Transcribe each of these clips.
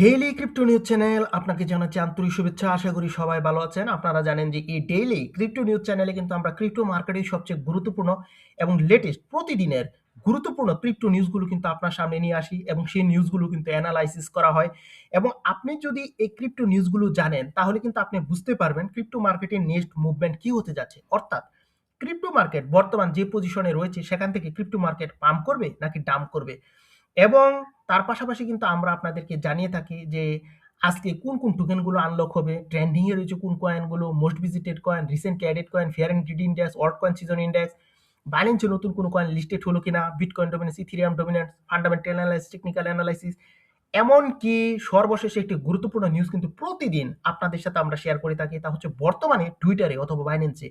Daily crypto news channel আপনাকে জানাচ্ছি আন্তরিক শুভেচ্ছা। আশা করি সবাই ভালো আছেন। আপনারা জানেন যে এই ডেইলি ক্রিপ্টো নিউজ চ্যানেলে কিন্তু আমরা ক্রিপ্টো মার্কেটের সবচেয়ে গুরুত্বপূর্ণ এবং লেটেস্ট প্রতিদিনের গুরুত্বপূর্ণ ক্রিপ্টো নিউজগুলো কিন্তু আপনার সামনে নিয়ে আসি এবং সেই নিউজগুলো কিন্তু অ্যানালাইসিস করা হয়। এবং আপনি যদি এই ক্রিপ্টো নিউজগুলো জানেন তাহলে কিন্তু আপনি বুঝতে পারবেন ক্রিপ্টো মার্কেটের নেক্সট মুভমেন্ট কি হতে যাচ্ছে। অর্থাৎ ক্রিপ্টো মার্কেট বর্তমান যে পজিশনে রয়েছে সেখান থেকে ক্রিপ্টো মার্কেট পাম্প করবে নাকি ডাম্প করবে। এবং তার পাশাপাশি কিন্তু আমরা আপনাদেরকে জানিয়ে থাকি যে আজকে কোন টোকেনগুলো আনলক হবে, ট্রেন্ডিং এ রয়েছে কোন কয়েনগুলো, most visited coin, recently added coin, fear and greed index, alt coin season index, বাইন্যান্সে নতুন কোন কয়েন লিস্টেড হলো কিনা, bitcoin dominance, Ethereum dominance, fundamental analysis, technical analysis, এমনকি সর্বশেষে একটি গুরুত্বপূর্ণ নিউজ কিন্তু প্রতিদিন আপনাদের সাথে আমরা শেয়ার করে থাকি। তা হচ্ছে বর্তমানে টুইটারে অথবা বাইন্যান্সে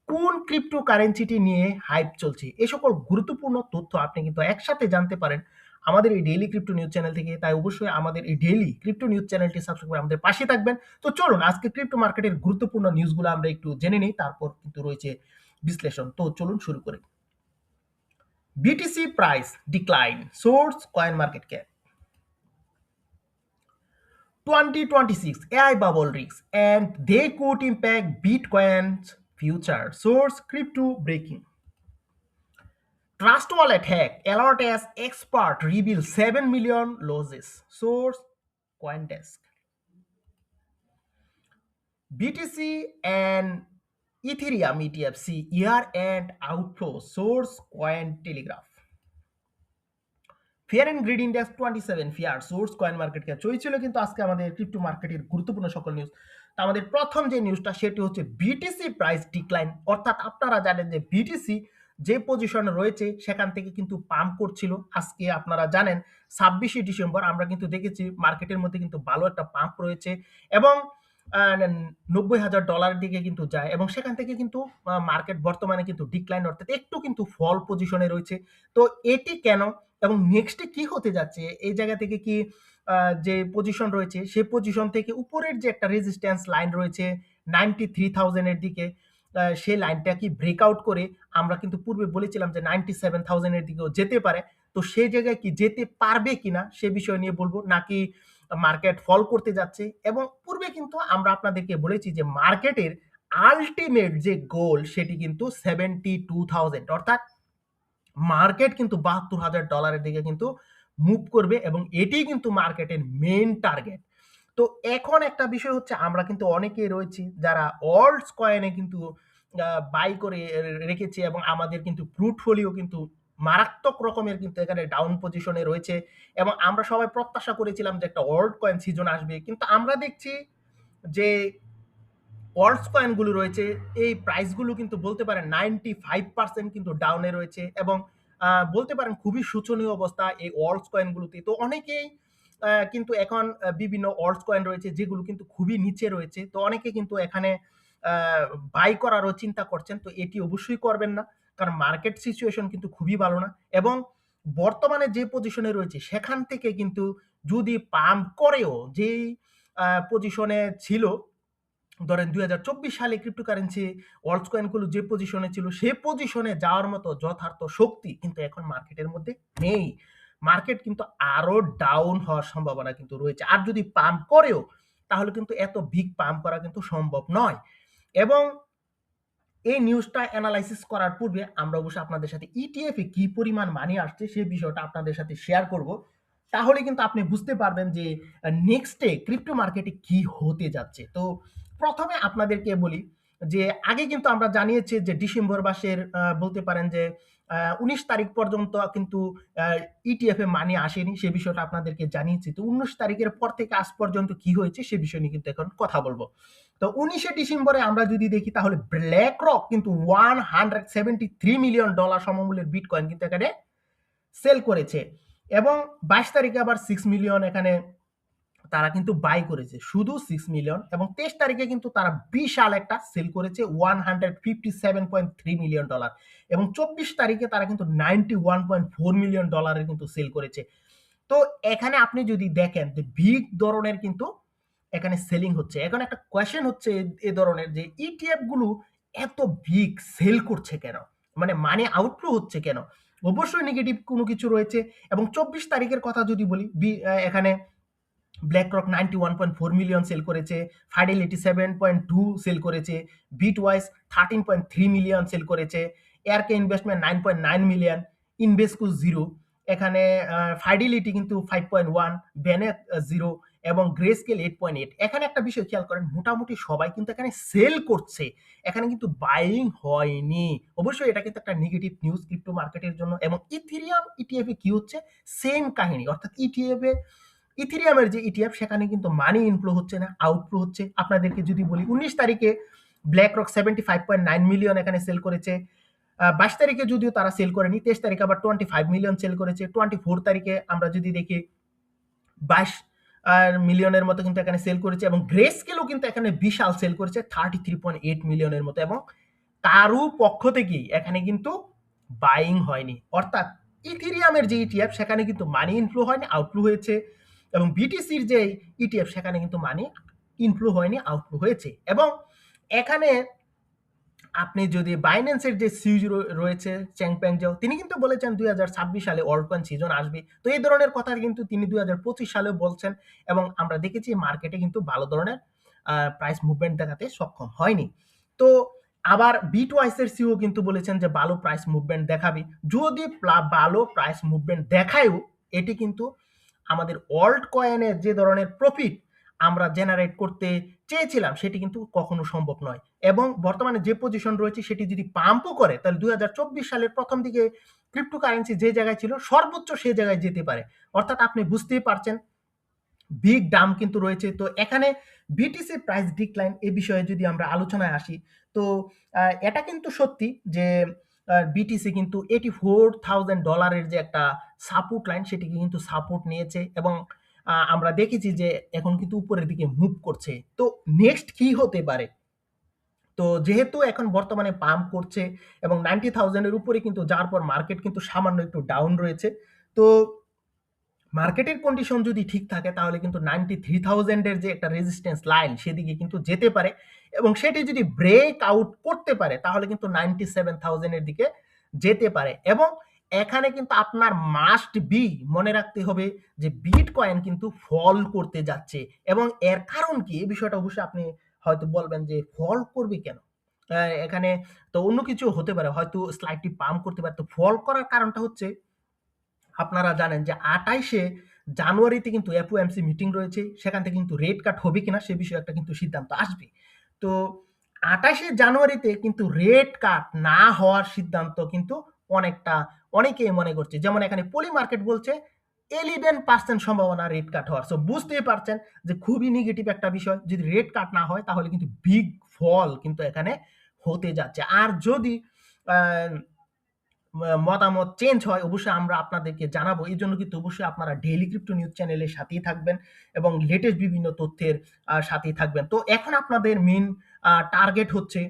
কোন ক্রিপ্টো কারেন্সিটি নিয়ে হাইপ চলছে। এই সকল গুরুত্বপূর্ণ তথ্য আপনি কিন্তু একসাথে জানতে পারেন আমাদের এই ডেইলি ক্রিপ্টো নিউজ চ্যানেল থেকে। তাই অবশ্যই আমাদের এই ডেইলি ক্রিপ্টো নিউজ চ্যানেলটি সাবস্ক্রাইব করে আমাদের পাশে থাকবেন। তো চলুন আজকে ক্রিপ্টো মার্কেটের গুরুত্বপূর্ণ নিউজগুলো আমরা একটু জেনে নিই, তারপর কিন্তু রয়েছে বিশ্লেষণ। তো চলুন শুরু করি। BTC price decline, source coin market cap. 2026 AI bubble risks and they could impact Bitcoin's future. Source crypto breaking. Trust wallet hack alert as expert reveals 7 million losses. Source CoinDesk. BTC and Ethereum ETF see year-end outflow. Source Cointelegraph. Fear and greed index 27 fear, source coin market cap. ছিল কিন্তু আজকে আমাদের crypto মার্কেটের গুরুত্বপূর্ণ সকল news. তো আমাদের প্রথম যে নিউজটা সেটি হচ্ছে বিটিসি প্রাইস ডিক্লাইন। অর্থাৎ আপনারা জানেন যে বিটিসি যে পজিশনে রয়েছে সেখান থেকে কিন্তু পাম্প করছিল। আজকে আপনারা জানেন 26শে ডিসেম্বর আমরা কিন্তু দেখেছি মার্কেটের মধ্যে কিন্তু ভালো একটা পাম্প রয়েছে এবং $90,000 দিকে কিন্তু যায় এবং সেখান থেকে কিন্তু মার্কেট বর্তমানে কিন্তু ডিক্লাইন অর্থাৎ একটু কিন্তু ফল পজিশনে রয়েছে। তো এটি কেন এবং নেক্সটে কি হতে যাচ্ছে, এই জায়গা থেকে কি যে পজিশন রয়েছে সেই পজিশন থেকে উপরের যে একটা রেজিস্ট্যান্স লাইন রয়েছে 93,000 এর দিকে, সেই লাইনটা কি ব্রেকআউট করে আমরা কিন্তু পূর্বে বলেছিলাম যে 97,000 এর দিকেও যেতে পারে। তো সেই জায়গায় কি যেতে পারবে কিনা সে বিষয় নিয়ে বলবো, নাকি মার্কেট ফল করতে যাচ্ছে। এবং পূর্বে কিন্তু আমরা আপনাদেরকে বলেছি যে মার্কেটের আল্টিমেট যে গোল সেটি কিন্তু 72,000, অর্থাৎ মার্কেট কিন্তু $72,000 দিকে কিন্তু মুভ করবে এবং এটিই কিন্তু মার্কেটের মেইন টার্গেট। তো এখন একটা বিষয় হচ্ছে আমরা কিন্তু অনেকেই রয়েছি যারা অল্টস কয়েনে কিন্তু বাই করে রেখেছি এবং আমাদের কিন্তু পোর্টফোলিও কিন্তু মারাত্মক রকমের কিন্তু এখানে ডাউন পজিশনে রয়েছে এবং আমরা সবাই প্রত্যাশা করেছিলাম যে একটা অল্ট কয়েন সিজন আসবে, কিন্তু আমরা দেখছি যে অল্টস কয়েনগুলো রয়েছে এই প্রাইসগুলো কিন্তু বলতে পারেন 95% কিন্তু ডাউনে রয়েছে এবং বলতে পারেন খুবই শোচনীয় অবস্থা এই অল্টস কয়েনগুলোতে। তো অনেকেই কিন্তু এখন বিভিন্ন অল্টস কয়েন রয়েছে যেগুলো কিন্তু খুবই নিচে রয়েছে। তো অনেকে কিন্তু এখানে বাই করারও চিন্তা করছেন। তো এটি অবশ্যই করবেন না, কারণ মার্কেট সিচুয়েশন কিন্তু খুবই ভালো না এবং বর্তমানে যে পজিশনে রয়েছে সেখান থেকে কিন্তু যদি পাম্প করেও যেই পজিশনে ছিল, ধরেন 2024 সালে ক্রিপ্টোকারেন্সি অল্টস কয়েনগুলো যে পজিশনে ছিল সে পজিশনে যাওয়ার মতো যথার্থ শক্তি কিন্তু এখন মার্কেটের মধ্যে নেই। মার্কেট কিন্তু আরো ডাউন হওয়ার সম্ভাবনা কিন্তু রয়েছে। আর যদি পাম্প করেও তাহলে কিন্তু এত বিগ পাম্প করা কিন্তু সম্ভব নয়। এবং এই নিউজটা অ্যানালাইসিস করার পূর্বে আমরা অবশ্যই আপনাদের সাথে ইটিএফ এ কি পরিমাণ মানি আসছে সেই বিষয়টা আপনাদের সাথে শেয়ার করব। তাহলে কিন্তু আপনি বুঝতে পারবেন যে নেক্সটে ক্রিপ্টো মার্কেটে কি হতে যাচ্ছে। তো প্রথমে আপনাদেরকে বলি যে আগে কিন্তু আমরা জানিয়েছি যে ডিসেম্বর মাসের বলতে পারেন যে 19 তারিখ পর্যন্ত কিন্তু ইটিএফ এ মানি আসেনি, সে বিষয়টা আপনাদেরকে জানিয়েছি। তো 19 তারিখের পর থেকে আজ পর্যন্ত কি হয়েছে সে বিষয় নিয়ে কিন্তু এখন কথা বলবো। তো 19শে ডিসেম্বরে আমরা যদি দেখি তাহলে ব্ল্যাক রক কিন্তু $173 মিলিয়ন সমমূল্যের বিটকয়েন কিন্তু এখানে সেল করেছে এবং 22 তারিখে আবার 6 মিলিয়ন এখানে তারা কিন্তু বাই করেছে, শুধু 6 মিলিয়ন। এবং 23 তারিখে কিন্তু তারা বিশাল একটা সেল করেছে $157.3 মিলিয়ন এবং 24 তারিখে তারা কিন্তু $91.4 মিলিয়ন কিন্তু সেল করেছে। তো এখানে আপনি যদি দেখেন যে বিগ ধরনের কিন্তু এখানে সেলিং হচ্ছে। এখন একটা কোয়েশ্চেন হচ্ছে এ ধরনের যে ইটিএফ গুলো এত বিগ সেল করছে কেন? মানে মানি আউটফ্লো হচ্ছে কেন? অবশ্যই নেগেটিভ কোনো কিছু রয়েছে। এবং 24 তারিখের কথা যদি বলি এখানে BlackRock 91.4 মিলিয়ন সেল করেছে, Fidelity 7.2 সেল করেছে, Bitwise 13.3 মিলিয়ন সেল করেছে, ARK ইনভেস্টমেন্ট 9.9 মিলিয়ন, Invesco 0, এখানে Fidelity কিন্তু 5.1, Banek 0 এবং Grayscale 8.8। এখানে একটা বিষয় খেয়াল করেন, মোটামুটি সবাই কিন্তু এখানে সেল করছে, এখানে কিন্তু বাইং হয়নি। অবশ্যই এটা কিন্তু একটা নেগেটিভ নিউজ ক্রিপ্টো মার্কেটের জন্য। এবং ইথেরিয়াম ইটিএফ এ কি হচ্ছে, সেম কাহিনী, অর্থাৎ ইথেরিয়ামের যে ইটিএফ সেখানে কিন্তু মানি ইনফ্লো হচ্ছে না, আউটফ্লো হচ্ছে। আপনাদেরকে যদি বলি 19 তারিখে BlackRock 75.9 মিলিয়ন এখানে সেল করেছে, 22 তারিখে যদিও তারা সেল করেনি, 23 তারিখে আবার 25 মিলিয়ন সেল করেছে, 24 তারিখে আমরা যদি দেখি 22 মিলিয়নের মতো কিন্তু এখানে সেল করেছে। এবং গ্রেস্কেলও কিন্তু এখানে বিশাল সেল করেছে 33.8 মিলিয়নের মতো, এবং কারো পক্ষ থেকেই এখানে কিন্তু বাইং হয়নি। অর্থাৎ ইথেরিয়ামের যে ইটিএফ সেখানে কিন্তু মানি ইনফ্লো হয়নি, আউটফ্লো হয়েছে। এবং বিটিসির যে ইটিএফ সেখানে কিন্তু মানি ইনফ্লো হয়নি, আউটফ্লো হয়েছে। এবং এখানে আপনি যদি বাইন্যান্সের যে সিইও রয়েছে চ্যাংপেং জাও, তিনি কিন্তু বলেছেন 2026 সালে অল্টকয়েন সিজন আসবে। তো এই ধরনের কথা কিন্তু তিনি 2025 সালেও বলছেন, এবং আমরা দেখেছি মার্কেটে কিন্তু ভালো ধরনের প্রাইস মুভমেন্ট দেখাতে সক্ষম হয়নি। তো আবার বিটওয়াইসের সিইও কিন্তু বলেছেন যে ভালো প্রাইস মুভমেন্ট দেখাবে। যদি ভালো প্রাইস মুভমেন্ট দেখায়ও, এটি কিন্তু আমাদের অল্ট কয়েনের যে ধরনের প্রফিট আমরা জেনারেট করতে চেয়েছিলাম সেটি কিন্তু কখনো সম্ভব নয়। এবং বর্তমানে যে পজিশন রয়েছে সেটি যদি পাম্পও করে, তাহলে 2024 সালের প্রথম দিকে ক্রিপ্টোকারেন্সি যে জায়গায় ছিল সর্বোচ্চ সে জায়গায় যেতে পারে। অর্থাৎ আপনি বুঝতেই পারছেন বিগ ডাম কিন্তু রয়েছে। তো এখানে বিটিসি প্রাইস ডিক্লাইন এ বিষয়ে যদি আমরা আলোচনায় আসি, তো এটা কিন্তু সত্যি যে বিটিসি কিন্তু $84,000 যে একটা সাপোর্ট লাইন সেটিকে কিন্তু সাপোর্ট নিয়েছে, এবং আমরা দেখেছি যে এখন কিন্তু উপরের দিকে মুভ করছে। তো নেক্সট কি হতে পারে? তো যেহেতু এখন বর্তমানে পাম্প করছে এবং 90,000 এর উপরে কিন্তু যাওয়ার পর মার্কেট কিন্তু সামান্য একটু ডাউন রয়েছে। তো মার্কেটের কন্ডিশন যদি ঠিক থাকে তাহলে কিন্তু 93,000 এর যে একটা রেজিস্ট্যান্স লাইন সেদিকে কিন্তু যেতে পারে, এবং সেটি যদি ব্রেক আউট করতে পারে তাহলে কিন্তু 97,000 এর দিকে যেতে পারে। এবং এখানে কিন্তু আপনার মাস্ট বি মনে রাখতে হবে যে বিটকয়েন কিন্তু ফল করতে যাচ্ছে, এবং এর কারণ কি এই বিষয়টা অবশ্যই আপনি হয়তো বলবেন যে ফল করবে কেন? এখানে তো অন্য কিছু হতে পারে, হয়তো স্লাইটলি পাম্প করতে পারে। তো ফল করার কারণটা হচ্ছে আপনারা জানেন যে 28শে জানুয়ারিতে কিন্তু এফওএমসি মিটিং রয়েছে, সেখান থেকে কিন্তু রেট কাট হবে কিনা সে বিষয়ে একটা কিন্তু সিদ্ধান্ত আসবে। তো 28শে জানুয়ারিতে কিন্তু রেট কাট না হওয়ার সিদ্ধান্ত কিন্তু অনেকেই মনে করছে। যেমন এখানে পলি মার্কেট বলছে 11% সম্ভাবনা রেট কাট হওয়ার। সো বুঝতেই পারছেন যে খুবই নেগেটিভ একটা বিষয়। যদি রেট কাট না হয় তাহলে কিন্তু বিগ ফল কিন্তু এখানে হতে যাচ্ছে। আর যদি আহ মতামত চেঞ্জ হয় অবশ্যই আমরা আপনাদেরকে জানাবো। এই জন্য কিন্তু অবশ্যই আপনারা ডেইলি ক্রিপ্টো নিউজ চ্যানেলের সাথেই থাকবেন এবং লেটেস্ট বিভিন্ন তথ্যের সাথেই থাকবেন। তো এখন আপনাদের মেন টার্গেট হচ্ছে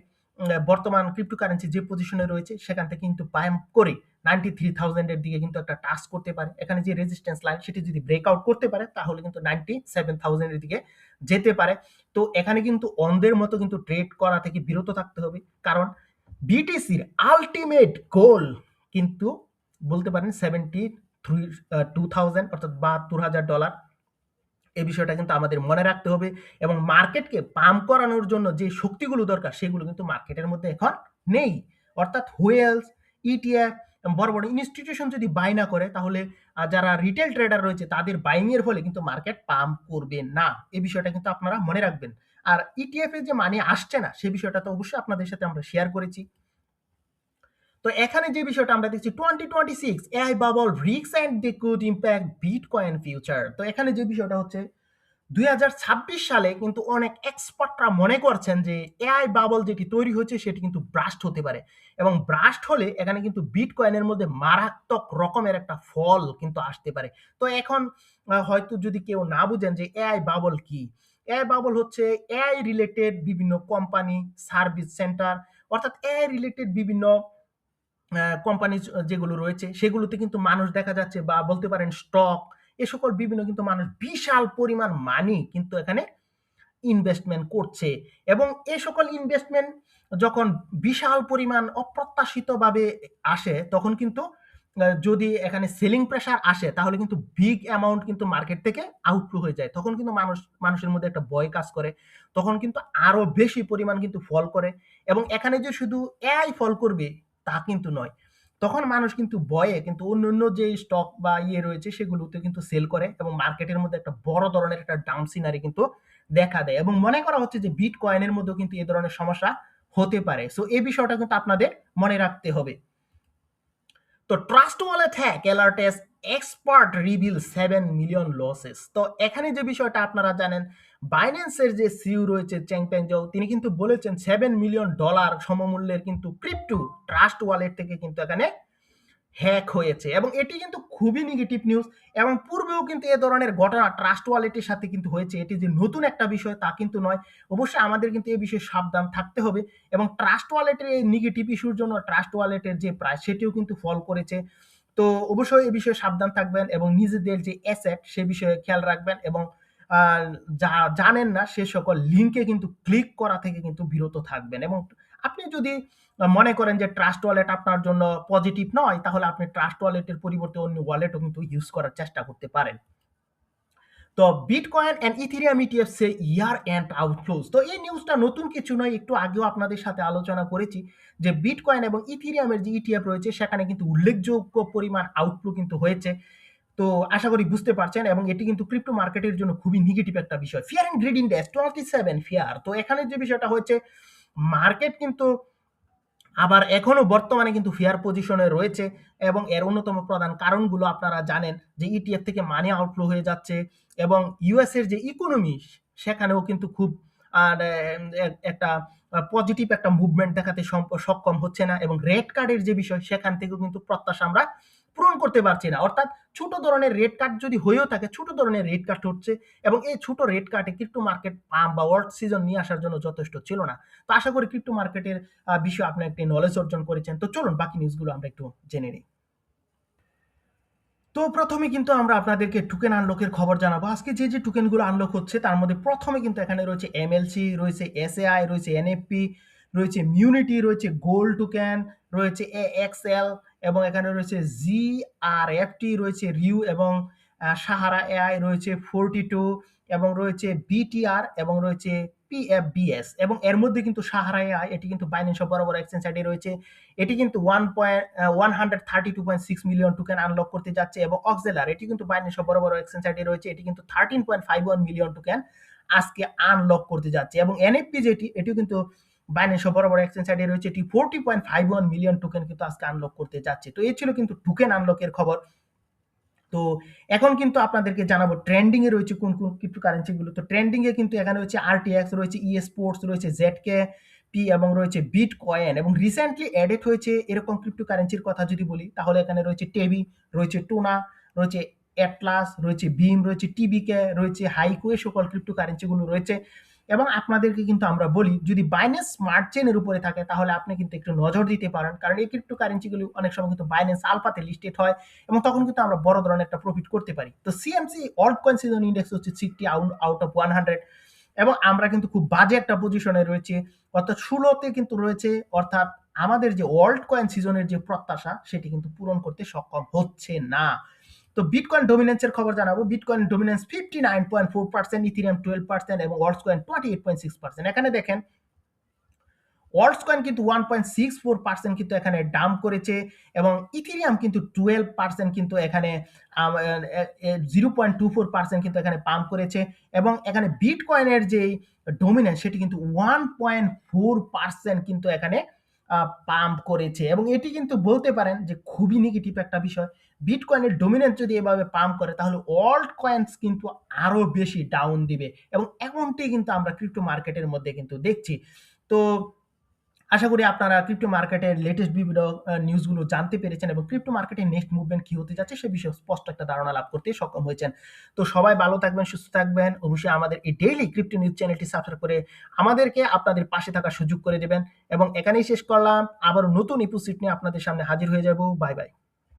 বর্তমান ক্রিপ্টোকারেন্সি যে পজিশনে রয়েছে সেখান থেকে কিন্তু পাম্প করে 93,000 এর দিকে কিন্তু একটা টাচ করতে পারে। এখানে যে রেজিস্ট্যান্স লাইন সেটি যদি ব্রেকআউট করতে পারে তাহলে কিন্তু 97,000 এর দিকে যেতে পারে। তো এখানে কিন্তু অন্ধের মতো কিন্তু ট্রেড করা থেকে বিরত থাকতে হবে, কারণ বিটিসির আল্টিমেট গোল কিন্তু বলতে পারেন 73,000 অর্থাৎ $72,000। এই বিষয়টা কিন্তু আমাদের মনে রাখতে হবে, এবং মার্কেটকে পাম্প করানোর জন্য যে শক্তিগুলো দরকার সেগুলো কিন্তু মার্কেটের মধ্যে এখন নেই। অর্থাৎ হুয়েলস, ইটিএফ, বড় বড় ইনস্টিটিউশন যদি বাই না করে তাহলে যারা রিটেল ট্রেডার রয়েছে তাদের বাইং এর ফলে কিন্তু মার্কেট পাম্প করবে না। এই বিষয়টা কিন্তু আপনারা মনে রাখবেন। আর ইটিএফ এর যে মানি আসছে না সে বিষয়টা তো অবশ্যই আপনাদের সাথে আমরা শেয়ার করেছি। তো এখানে যে বিষয়টা আমরা দেখছি 2026 AI bubble risk and they could impact bitcoin future. তো এখানে যে বিষয়টা হচ্ছে 2026 সালে কিন্তু অনেক এক্সপার্টরা মনে করছেন যে এআই বাবল যেটি তৈরি হচ্ছে সেটি কিন্তু ব্রাস্ট হতে পারে, এবং ব্রাস্ট হলে এখানে কিন্তু বিটকয়েনের মধ্যে মারাত্মক রকমের একটা ফল কিন্তু আসতে পারে। তো এখন হয়তো যদি কেউ না বুঝেন যে এআই বাবল কি, এআই বাবল হচ্ছে এআই রিলেটেড বিভিন্ন কোম্পানি, সার্ভিস সেন্টার, অর্থাৎ এআই রিলেটেড বিভিন্ন কোম্পানি যেগুলো রয়েছে সেগুলোতে কিন্তু মানুষ দেখা যাচ্ছে, বা বলতে পারেন স্টক, এ সকল বিভিন্ন কিন্তু মানুষ বিশাল পরিমাণ মানি কিন্তু এখানে ইনভেস্টমেন্ট করছে। এবং এ সকল ইনভেস্টমেন্ট যখন বিশাল পরিমাণ অপ্রত্যাশিতভাবে আসে তখন কিন্তু যদি এখানে সেলিং প্রেশার আসে তাহলে কিন্তু বিগ অ্যামাউন্ট কিন্তু মার্কেট থেকে আউটফ্লো হয়ে যায়। তখন কিন্তু মানুষের মধ্যে একটা ভয় কাজ করে। তখন কিন্তু আরো বেশি পরিমাণ কিন্তু ফল করে এবং এখানে যে শুধু এআই ফল করবে তা কিন্তু নয়। তখন মানুষ কিন্তু ভয়ে কিন্তু অন্যান্য যে স্টক বা রয়েছে সেগুলোতে কিন্তু সেল করে এবং মার্কেটের মধ্যে একটা বড় ধরনের একটা ডাউন সিনারি কিন্তু দেখা দেয় এবং মনে করা হচ্ছে যে বিটকয়েনের মধ্যেও কিন্তু এই ধরনের সমস্যা হতে পারে। সো এই বিষয়টা কিন্তু আপনাদের মনে রাখতে হবে। তো Trust Wallet hack alerts expert reveal 7 million losses. তো এখানে যে বিষয়টা আপনারা জানেন, বাইন্যান্সের যে সিইও রয়েছে চেং পেংজৌ, তিনি কিন্তু বলেছেন $7 মিলিয়ন সমমূল্যের কিন্তু ক্রিপ্টো ট্রাস্ট ওয়ালেট থেকে কিন্তু এখানে হ্যাক হয়েছে এবং এটি কিন্তু খুবই নেগেটিভ নিউজ এবং পূর্বেও কিন্তু এ ধরনের ঘটনা ট্রাস্ট ওয়ালেটের সাথে কিন্তু হয়েছে। এটি যে নতুন একটা বিষয় তা কিন্তু নয়। অবশ্যই আমাদের কিন্তু এই বিষয়ে সাবধান থাকতে হবে এবং ট্রাস্ট ওয়ালেটের এই নেগেটিভ ইস্যুর জন্য ট্রাস্ট ওয়ালেটের যে প্রাইস সেটিও কিন্তু ফল করেছে। তো অবশ্যই এই বিষয়ে সাবধান থাকবেন এবং নিজেদের যে অ্যাসেট সে বিষয়ে খেয়াল রাখবেন এবং যা জানেন না সে সকল লিঙ্কে কিন্তু ক্লিক করা থেকে কিন্তু বিরত থাকবেন এবং আপনি যদি মনে করেন যে ট্রাস্ট ওয়ালেট আপনার জন্য পজিটিভ নয় তাহলে আপনি ট্রাস্ট ওয়ালেটের পরিবর্তে অন্য ওয়ালেটও কিন্তু ইউজ করার চেষ্টা করতে পারেন। তো bitcoin and Ethereum ETF see year end outflows. তো এই নিউজটা নতুন কিছু নয়, একটু আগেও আপনাদের সাথে আলোচনা করেছি যে বিটকয়েন এবং ইথেরিয়ামের যে ইটিএফ রয়েছে সেখানে কিন্তু উল্লেখযোগ্য পরিমাণ আউটফ্লো কিন্তু হয়েছে। তো আশা করি বুঝতে পারছেন এবং এটি কিন্তু ক্রিপ্টো মার্কেটের জন্য খুবই নেগেটিভ একটা বিষয়। Fear and greed index 27 fear. তো এখানে যে বিষয়টা হচ্ছে মার্কেট কিন্তু আবার এখনো বর্তমানে কিন্তু ফেয়ার পজিশনে রয়েছে এবং এর অন্যতম প্রধান কারণগুলো আপনারা জানেন যে ইটিএফ থেকে মানি আউটফ্লো হয়ে যাচ্ছে এবং ইউএস এর যে ইকোনমি সেখানেও কিন্তু খুব আর একটা পজিটিভ একটা মুভমেন্ট দেখাতে সক্ষম হচ্ছে না এবং রেড কার্ডের যে বিষয় সেখান থেকেও কিন্তু প্রত্যাশা আমরা পূরণ করতে পারছি না। অর্থাৎ ছোট ধরনের রেড কার্ড যদি হয়েও থাকে, ছোট ধরনের রেড কার্ড হচ্ছে এবং এই ছোট রেড কার্ডে ক্রিপ্টো মার্কেট পাম্প বা ওয়ার্ল্ড সিজন নিয়ে আসার জন্য যথেষ্ট ছিল না। তো আশা করি ক্রিপ্টো মার্কেটের বিষয়ে আপনি একটি নলেজ অর্জন করেছেন। তো চলুন বাকি নিউজগুলো আমরা একটু জেনে নিই। তো প্রথমে কিন্তু আমরা আপনাদেরকে টোকেন আনলকের খবর জানাবো। আজকে যে টোকেনগুলো আনলক হচ্ছে তার মধ্যে প্রথমে কিন্তু এখানে রয়েছে এমএলসি, রয়েছে এসএআই, রয়েছে এনএফপি, রয়েছে মিউনিটি, রয়েছে গোল্ড টোকেন, রয়েছে এএক্সএল এবং এখানে রয়েছে জিআরএফটি, রয়েছে রিউ এবং সাহারা এআই, রয়েছে 42 এবং রয়েছে বিটিআর এবং রয়েছে পিএফবিএস এবং এর মধ্যে কিন্তু সাহারা এআই এটি কিন্তু বাইন্যান্স বরাবর এক্সচেঞ্জ সাইটে রয়েছে। এটি কিন্তু 132.6 মিলিয়ন টোকেন আনলক করতে যাচ্ছে এবং অক্সেলার এটি কিন্তু বাইন্যান্স বরাবর এক্সচেঞ্জ সাইটে রয়েছে। এটি কিন্তু 13.51 মিলিয়ন টোকেন আজকে আনলক করতে যাচ্ছে এবং এনএফপি যেটি এটিও কিন্তু বাইন্যান্স বরাবর এক্সচেঞ্জ সাইটে রয়েছে। এটি 40.51 মিলিয়ন টোকেন কিন্তু আজকে আনলক করতে যাচ্ছে। তো এই ছিল কিন্তু টোকেন আনলকের খবর। তো এখন কিন্তু আপনাদেরকে জানাবো ট্রেন্ডিং এ রয়েছে কোন ক্রিপ্টোকারেন্সি গুলো। তো ট্রেন্ডিং এ কিন্তু এখানে রয়েছে আরটিএক্স, রয়েছে স্পোর্টস, রয়েছে জেডকে পি এবং রয়েছে বিটকয়েন এবং রিসেন্টলি অ্যাডেড হয়েছে এরকম ক্রিপ্টোকারেন্সির কথা যদি বলি তাহলে এখানে রয়েছে টেবি, রয়েছে টুনা, রয়েছে অ্যাটলাস, রয়েছে বিম, রয়েছে টিবিকে, রয়েছে হাইকো, এই সকল ক্রিপ্টোকারেন্সি গুলো রয়েছে এবং আপনাদেরকে কিন্তু আমরা বলি যদি বাইন্যান্স স্মার্ট চেইনের উপরে থাকে তাহলে আপনি কিন্তু একটু নজর দিতে পারেন, কারণ এই ক্রিপ্টোকারেন্সিগুলো অনেক সময় কিন্তু বাইন্যান্স আলফাতে লিস্টেড হয় এবং তখন কিন্তু আমরা বড় ধরনের একটা প্রফিট করতে পারি। তো CMC alt coin season index হচ্ছে 60 আউট অফ 100 এবং আমরা কিন্তু খুব বাজে একটা পজিশনে রয়েছে, অর্থাৎ 16তে কিন্তু রয়েছে, অর্থাৎ আমাদের যে অল্ট কয়েন সিজনের যে প্রত্যাশা সেটি কিন্তু পূরণ করতে সক্ষম হচ্ছে না। তো বিটকয়েন ডমিনেন্সের খবর জানাবো। বিটকয়েন ডমিনেন্স 59.4%, ইথেরিয়াম 12% এবং ওয়ার্ল্ড কয়েন 28.6%। এখানে দেখেন ওয়ার্ল্ড কয়েন কিন্তু 1.64% কিন্তু এখানে ডাম্প করেছে এবং ইথেরিয়াম কিন্তু 12% কিন্তু এখানে 0.24% কিন্তু এখানে পাম্প করেছে এবং এখানে বিটকয়েনের যে ডমিনেন্স সেটি কিন্তু 1.4% কিন্তু এখানে পাম্প করেছে এবং এটি কিন্তু বলতে পারেন যে খুবই নেগেটিভ একটা বিষয়। বিটকয়েনের ডমিনেন্স যদি এভাবে পাম্প করে তাহলে অল্ট কয়েন্স কিন্তু আরো বেশি ডাউন দিবে এবং এমনটি কিন্তু আমরা ক্রিপ্টো মার্কেটের মধ্যে কিন্তু দেখছি। তো আশা করি আপনারা ক্রিপ্টো মার্কেটের লেটেস্ট বিভিন্ন নিউজগুলো জানতে পেরেছেন এবং ক্রিপ্টো মার্কেটের নেক্সট মুভমেন্ট কি হতে যাচ্ছে সে বিষয়ে স্পষ্ট একটা ধারণা লাভ করতে সক্ষম হয়েছেন। তো সবাই ভালো থাকবেন, সুস্থ থাকবেন। অবশ্যই আমাদের এই ডেইলি ক্রিপ্টো নিউজ চ্যানেলটি সাবস্ক্রাইব করে আমাদেরকে আপনাদের পাশে থাকার সুযোগ করে দেবেন এবং এখানেই শেষ করলাম। আবারও নতুন এপিসোড নিয়ে আপনাদের সামনে হাজির হয়ে যাব। Bye bye.